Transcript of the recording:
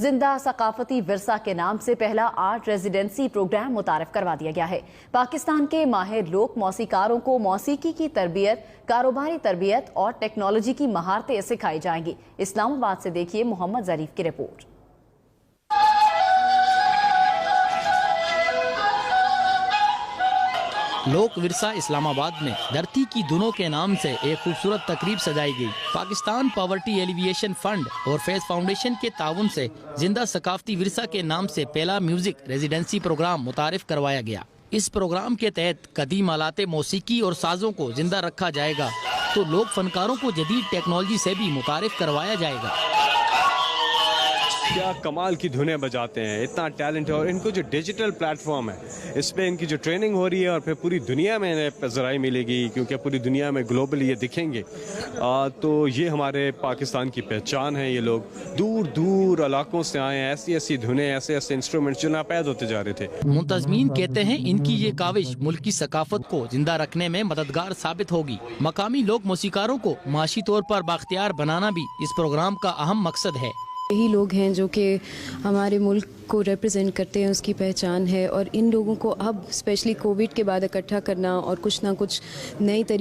जिंदा सकाफती विरसा के नाम से पहला आर्ट रेजिडेंसी प्रोग्राम मुतारिफ करवा दिया गया है। पाकिस्तान के माहिर लोक मौसीकारों को मौसीकी की तरबियत, कारोबारी तरबियत और टेक्नोलॉजी की महारतें सिखाई जाएंगी। इस्लामाबाद से देखिए मोहम्मद जरीफ की रिपोर्ट। लोक विरसा इस्लामाबाद में धरती की धुनों के नाम से एक खूबसूरत तकरीब सजाई गई। पाकिस्तान पॉवर्टी एलिविएशन फंड और फेज फाउंडेशन के ताउन से जिंदा सकाफती विरसा के नाम से पहला म्यूजिक रेजिडेंसी प्रोग्राम मुतारिफ करवाया गया। इस प्रोग्राम के तहत कदीम आलाते मौसीकी और साजों को जिंदा रखा जाएगा तो लोक फनकारों को जदीद टेक्नोलॉजी से भी मुतारिफ करवाया जाएगा। क्या कमाल की धुनें बजाते हैं, इतना टैलेंट है। और इनको जो डिजिटल प्लेटफॉर्म है इस पे इनकी जो ट्रेनिंग हो रही है और फिर पूरी दुनिया में इन्हें ज़राई मिलेगी क्योंकि पूरी दुनिया में ग्लोबली ये दिखेंगे। तो ये हमारे पाकिस्तान की पहचान है। ये लोग दूर दूर इलाकों से आए हैं, ऐसी ऐसी धुनें, ऐसे ऐसे इंस्ट्रूमेंट्स जो नापैद होते जा रहे थे। मुंतजमीन कहते हैं इनकी ये काविश मुल्क की सकाफत को जिंदा रखने में मददगार साबित होगी। मकामी लोक मौसीकारों को माशी तौर पर बाख्तियार बनाना भी इस प्रोग्राम का अहम मकसद है। यही लोग हैं जो कि हमारे मुल्क को रिप्रेजेंट करते हैं, उसकी पहचान है। और इन लोगों को अब स्पेशली कोविड के बाद इकट्ठा करना और कुछ ना कुछ नई तरीके